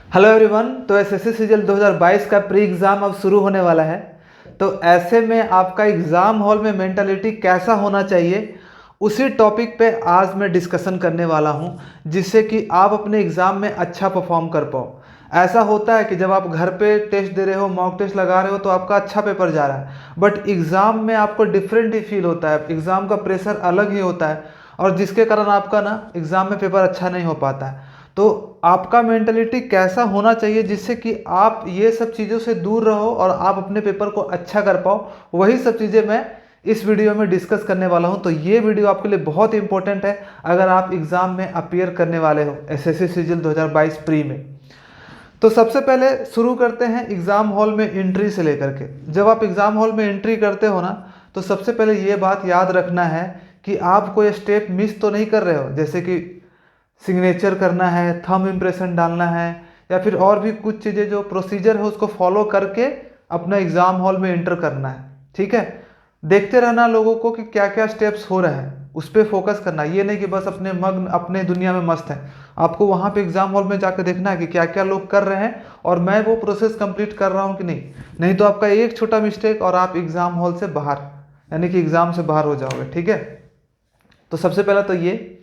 Hello everyone. तो SSC CGL 2022 का pre exam अब शुरू होने वाला है। तो ऐसे में आपका एग्ज़ाम हॉल में मेंटालिटी कैसा होना चाहिए, उसी टॉपिक पे आज मैं डिस्कशन करने वाला हूं, जिससे कि आप अपने एग्ज़ाम में अच्छा परफॉर्म कर पाओ। ऐसा होता है कि जब आप घर पे टेस्ट दे रहे हो, मॉक टेस्ट लगा रहे हो, तो आपका अच्छा पेपर जा रहा है, बट एग्ज़ाम में आपको डिफरेंट ही फील होता है। एग्ज़ाम का प्रेशर अलग ही होता है और जिसके कारण आपका ना एग्ज़ाम में पेपर अच्छा नहीं हो पाता है। तो आपका मेंटलिटी कैसा होना चाहिए जिससे कि आप ये सब चीज़ों से दूर रहो और आप अपने पेपर को अच्छा कर पाओ, वही सब चीज़ें मैं इस वीडियो में डिस्कस करने वाला हूं। तो ये वीडियो आपके लिए बहुत इंपॉर्टेंट है अगर आप एग्ज़ाम में अपीयर करने वाले हो एसएससी सीजीएल 2022 प्री में। तो सबसे पहले शुरू करते हैं एग्ज़ाम हॉल में एंट्री से लेकर के। जब आप एग्ज़ाम हॉल में एंट्री करते हो ना, तो सबसे पहले ये बात याद रखना है कि आप कोई स्टेप मिस तो नहीं कर रहे हो, जैसे कि सिग्नेचर करना है, थंब इम्प्रेशन डालना है, या फिर और भी कुछ चीज़ें जो प्रोसीजर है उसको फॉलो करके अपना एग्ज़ाम हॉल में एंटर करना है। ठीक है, देखते रहना लोगों को कि क्या क्या स्टेप्स हो रहे हैं, उस पर फोकस करना। ये नहीं कि बस अपने मग्न अपने दुनिया में मस्त है, आपको वहाँ पे एग्ज़ाम हॉल में जाकर देखना है कि क्या क्या लोग कर रहे हैं और मैं वो प्रोसेस कंप्लीट कर रहा हूँ कि नहीं। नहीं तो आपका एक छोटा मिस्टेक और आप एग्ज़ाम हॉल से बाहर, यानी कि एग्ज़ाम से बाहर हो जाओगे। ठीक है, तो सबसे पहला तो ये।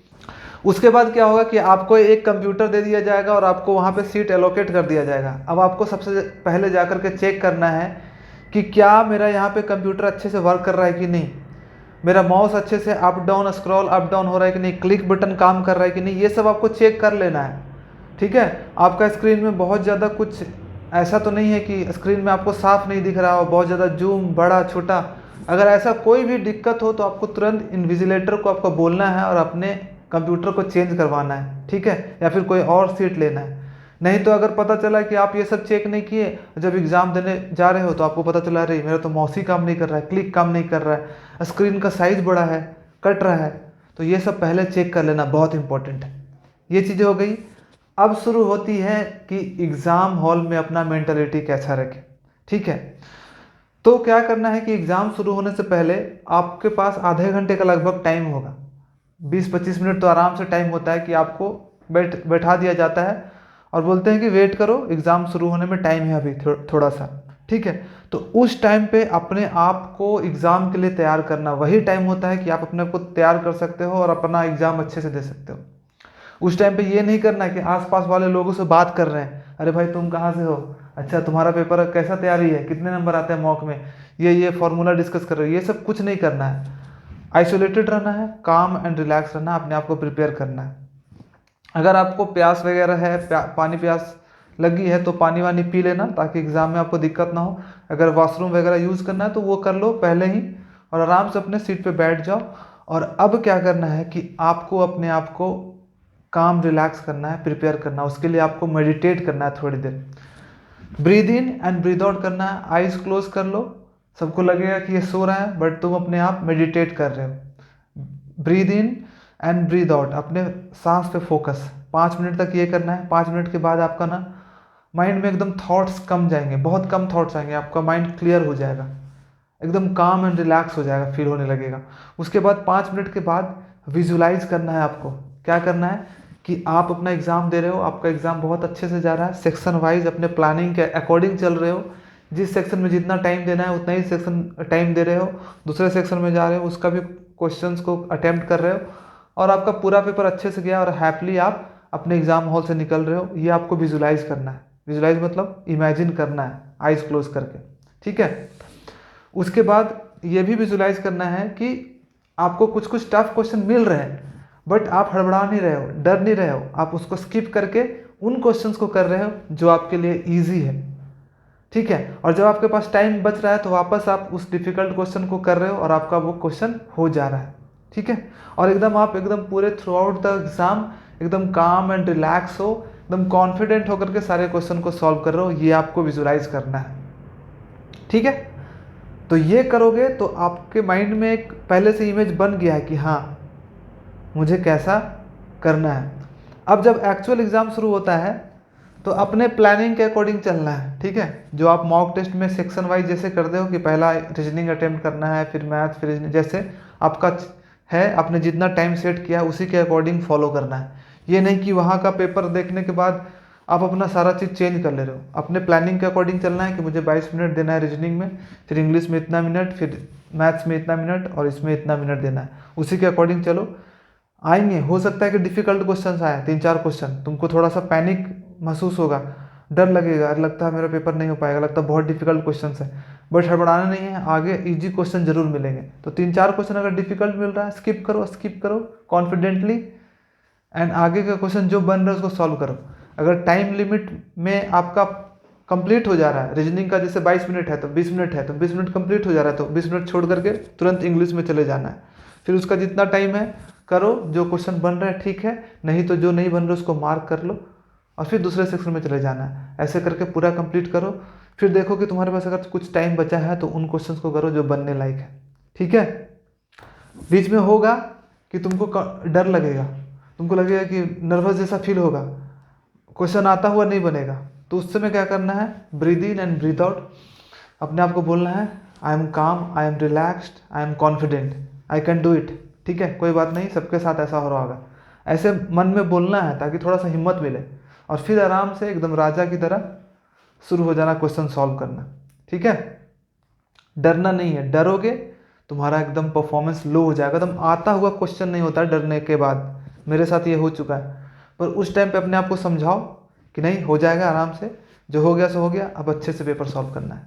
उसके बाद क्या होगा कि आपको एक कंप्यूटर दे दिया जाएगा और आपको वहाँ पे सीट एलोकेट कर दिया जाएगा। अब आपको सबसे पहले जाकर के चेक करना है कि क्या मेरा यहाँ पे कंप्यूटर अच्छे से वर्क कर रहा है कि नहीं, मेरा माउस अच्छे से up down scroll up down हो रहा है कि नहीं, क्लिक बटन काम कर रहा है कि नहीं, ये सब आपको चेक कर लेना है। ठीक है, आपका स्क्रीन में बहुत ज़्यादा कुछ ऐसा तो नहीं है कि स्क्रीन में आपको साफ नहीं दिख रहा हो, बहुत ज़्यादा जूम बड़ा छोटा। अगर ऐसा कोई भी दिक्कत हो तो आपको तुरंत इन्विजिलेटर को आपको बोलना है और अपने कंप्यूटर को चेंज करवाना है। ठीक है, या फिर कोई और सीट लेना है। नहीं तो अगर पता चला कि आप ये सब चेक नहीं किए, जब एग्ज़ाम देने जा रहे हो तो आपको पता चला अरे मेरा तो माउस ही काम नहीं कर रहा है, क्लिक काम नहीं कर रहा है, स्क्रीन का साइज़ बड़ा है, कट रहा है, तो ये सब पहले चेक कर लेना, बहुत इंपॉर्टेंट है। ये चीज़ें हो गई। अब शुरू होती है कि एग्ज़ाम हॉल में अपना मेंटालिटी कैसा रखें। ठीक है, तो क्या करना है कि एग्ज़ाम शुरू होने से पहले आपके पास आधे घंटे का लगभग टाइम होगा। 20-25 मिनट तो आराम से टाइम होता है कि आपको बैठा दिया जाता है और बोलते हैं कि वेट करो, एग्ज़ाम शुरू होने में टाइम है अभी थोड़ा सा। ठीक है, तो उस टाइम पे अपने आप को एग्ज़ाम के लिए तैयार करना वही टाइम होता है कि आप अपने आप को तैयार कर सकते हो और अपना एग्ज़ाम अच्छे से दे सकते हो। उस टाइम पे ये नहीं करना कि आसपास वाले लोगों से बात कर रहे हैं, अरे भाई तुम कहाँ से हो, अच्छा तुम्हारा पेपर कैसा तैयारी है, कितने नंबर आते हैं मॉक में, ये फॉर्मूला डिस्कस कर रहे हो, ये सब कुछ नहीं करना है। आइसोलेटेड रहना है, काम एंड रिलैक्स रहना है, अपने आप को प्रिपेयर करना है। अगर आपको प्यास वगैरह है, पानी प्यास लगी है तो पानी वानी पी लेना ताकि एग्ज़ाम में आपको दिक्कत ना हो। अगर वॉशरूम वगैरह यूज़ करना है तो वो कर लो पहले ही और आराम से अपने सीट पे बैठ जाओ। और अब क्या करना है कि आपको अपने आप को काम रिलैक्स करना है, प्रिपेयर करना है। उसके लिए आपको मेडिटेट करना है थोड़ी देर, breathe in and breathe out करना है। आइज़ क्लोज कर लो, सबको लगेगा कि ये सो रहा है बट तुम अपने आप मेडिटेट कर रहे हो। Breathe in and breathe out, अपने सांस पे फोकस 5 मिनट तक ये करना है। 5 मिनट के बाद आपका ना माइंड में एकदम थॉट्स कम जाएंगे, बहुत कम थॉट्स आएंगे, आपका माइंड क्लियर हो जाएगा, एकदम काम एंड रिलैक्स हो जाएगा, फील होने लगेगा। उसके बाद 5 मिनट के बाद विजुलाइज करना है आपको। क्या करना है कि आप अपना एग्ज़ाम दे रहे हो, आपका एग्ज़ाम बहुत अच्छे से जा रहा है, सेक्शन वाइज अपने प्लानिंग के अकॉर्डिंग चल रहे हो। जिस सेक्शन में जितना टाइम देना है उतना ही सेक्शन टाइम दे रहे हो, दूसरे सेक्शन में जा रहे हो उसका भी क्वेश्चंस को अटेम्प्ट कर रहे हो और आपका पूरा पेपर अच्छे से गया और हैप्पली आप अपने एग्ज़ाम हॉल से निकल रहे हो। ये आपको विजुलाइज करना है। विजुलाइज मतलब इमेजिन करना है आइज़ क्लोज करके। ठीक है, उसके बाद ये भी विजुलाइज करना है कि आपको कुछ कुछ टफ क्वेश्चन मिल रहे हैं बट आप हड़बड़ा नहीं रहे हो, डर नहीं रहे हो, आप उसको स्किप करके उन क्वेश्चंस को कर रहे हो जो आपके लिए इजी है। ठीक है, और जब आपके पास टाइम बच रहा है तो वापस आप उस डिफ़िकल्ट क्वेश्चन को कर रहे हो और आपका वो क्वेश्चन हो जा रहा है। ठीक है, और एकदम आप एकदम पूरे थ्रू आउट द एग्ज़ाम एकदम काम एंड रिलैक्स हो, एकदम कॉन्फिडेंट होकर के सारे क्वेश्चन को सॉल्व कर रहे हो, ये आपको विजुलाइज करना है। ठीक है, तो ये करोगे तो आपके माइंड में एक पहले से इमेज बन गया है कि हाँ मुझे कैसा करना है। अब जब एक्चुअल एग्ज़ाम शुरू होता है तो अपने प्लानिंग के अकॉर्डिंग चलना है। ठीक है, जो आप मॉक टेस्ट में सेक्शन वाइज जैसे करते हो कि पहला रीजनिंग अटेम्प्ट करना है, फिर मैथ, फिर रीजनिंग, जैसे आपका है आपने जितना टाइम सेट किया है उसी के अकॉर्डिंग फॉलो करना है। ये नहीं कि वहाँ का पेपर देखने के बाद आप अपना सारा चीज़ चेंज कर ले रहे हो। अपने प्लानिंग के अकॉर्डिंग चलना है कि मुझे 22 मिनट देना है रीजनिंग में, फिर इंग्लिश में इतना मिनट, फिर मैथ्स में इतना मिनट और इसमें इतना मिनट देना है। उसी के अकॉर्डिंग चलो। आएंगे, हो सकता है कि डिफिकल्ट क्वेश्चन आए 3-4 क्वेश्चन, तुमको थोड़ा सा पैनिक महसूस होगा, डर लगेगा, लगता है मेरा पेपर नहीं हो पाएगा, लगता है बहुत डिफिकल्ट क्वेश्चन है, बट हड़बड़ाना नहीं है, आगे इजी क्वेश्चन जरूर मिलेंगे। तो 3-4 क्वेश्चन अगर डिफिकल्ट मिल रहा है, स्किप करो कॉन्फिडेंटली, एंड आगे का क्वेश्चन जो बन रहा है उसको सॉल्व करो। अगर टाइम लिमिट में आपका कंप्लीट हो जा रहा है, रीजनिंग का जैसे 22 मिनट है तो 20 मिनट है, तो 20 मिनट कंप्लीट हो जा रहा है तो 20 मिनट छोड़ करके तुरंत इंग्लिश में चले जाना है। फिर उसका जितना टाइम है करो, जो क्वेश्चन बन रहा है ठीक है, नहीं तो जो नहीं बन रहा उसको मार्क कर लो और फिर दूसरे सेक्शन में चले जाना है। ऐसे करके पूरा कंप्लीट करो। फिर देखो कि तुम्हारे पास अगर कुछ टाइम बचा है तो उन क्वेश्चंस को करो जो बनने लायक है। ठीक है। बीच में होगा कि तुमको डर लगेगा, तुमको लगेगा कि नर्वस जैसा फील होगा, क्वेश्चन आता हुआ नहीं बनेगा, तो उस समय क्या करना है, breathe in and breathe out. अपने आप को बोलना है आई एम काम, I am relaxed, I am confident, I can do it. ठीक है, कोई बात नहीं, सबके साथ ऐसा हो रहा होगा, ऐसे मन में बोलना है ताकि थोड़ा सा हिम्मत मिले, और फिर आराम से एकदम राजा की तरह शुरू हो जाना क्वेश्चन सॉल्व करना। ठीक है, डरना नहीं है, डरोगे तुम्हारा एकदम परफॉर्मेंस लो हो जाएगा। एकदम आता हुआ क्वेश्चन नहीं होता डरने के बाद, मेरे साथ ये हो चुका है। पर उस टाइम पे अपने आप को समझाओ कि नहीं, हो जाएगा आराम से, जो हो गया सो हो गया, अब अच्छे से पेपर सॉल्व करना है।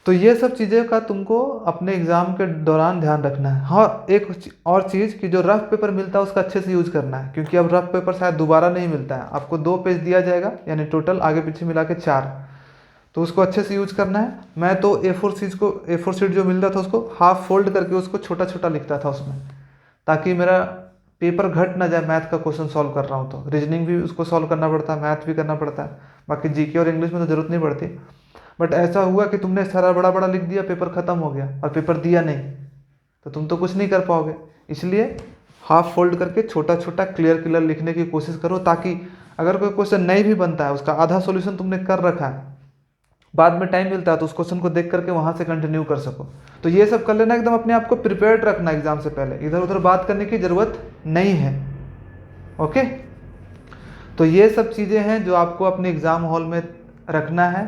तो ये सब चीज़ें का तुमको अपने एग्ज़ाम के दौरान ध्यान रखना है। हाँ, एक और चीज़ कि जो रफ पेपर मिलता है उसका अच्छे से यूज़ करना है, क्योंकि अब रफ पेपर शायद दोबारा नहीं मिलता है। आपको 2 पेज दिया जाएगा, यानी टोटल आगे पीछे मिला के 4, तो उसको अच्छे से यूज करना है। मैं तो A4 शीट जो मिलता था उसको हाफ फोल्ड करके उसको छोटा छोटा लिखता था उसमें, ताकि मेरा पेपर घट ना जाए। मैथ का क्वेश्चन सॉल्व कर रहा हूँ तो रीजनिंग भी उसको सॉल्व करना पड़ता है, मैथ भी करना पड़ता है, बाकी जीके और इंग्लिश में तो जरूरत नहीं पड़ती। बट ऐसा हुआ कि तुमने सारा बड़ा बड़ा लिख दिया, पेपर खत्म हो गया और पेपर दिया नहीं, तो तुम तो कुछ नहीं कर पाओगे। इसलिए हाफ फोल्ड करके छोटा छोटा क्लियर लिखने की कोशिश करो, ताकि अगर कोई क्वेश्चन नहीं भी बनता है, उसका आधा सॉल्यूशन तुमने कर रखा है, बाद में टाइम मिलता है तो उस क्वेश्चन को देख करके वहां से कंटिन्यू कर सको। तो ये सब कर लेना, एकदम अपने आप को प्रिपेयर्ड रखना एग्जाम से पहले, इधर उधर बात करने की जरूरत नहीं है। ओके, तो ये सब चीज़ें हैं जो आपको अपने एग्जाम हॉल में रखना है।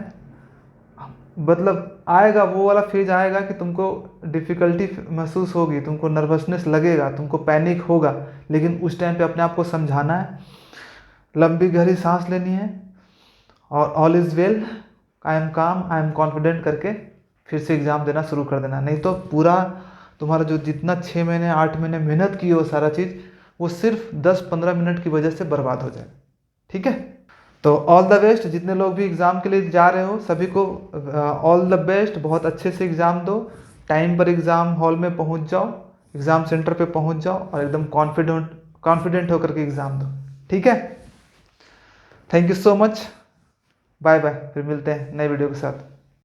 मतलब आएगा वो वाला फेज आएगा कि तुमको डिफ़िकल्टी महसूस होगी, तुमको नर्वसनेस लगेगा, तुमको पैनिक होगा, लेकिन उस टाइम पे अपने आप को समझाना है, लंबी गहरी सांस लेनी है और all is well, I am काम, आई एम कॉन्फिडेंट करके फिर से एग्ज़ाम देना शुरू कर देना। नहीं तो पूरा तुम्हारा जो जितना 6 महीने 8 महीने मेहनत की हो सारा चीज़, वो सिर्फ 10-15 मिनट की वजह से बर्बाद हो जाए। ठीक है, तो ऑल द बेस्ट। जितने लोग भी एग्ज़ाम के लिए जा रहे हो सभी को ऑल द बेस्ट। बहुत अच्छे से एग्ज़ाम दो, टाइम पर एग्ज़ाम हॉल में पहुंच जाओ, एग्ज़ाम सेंटर पे पहुंच जाओ और एकदम कॉन्फिडेंट होकर के एग्ज़ाम दो। ठीक है, thank you so much, bye bye. फिर मिलते हैं नए वीडियो के साथ।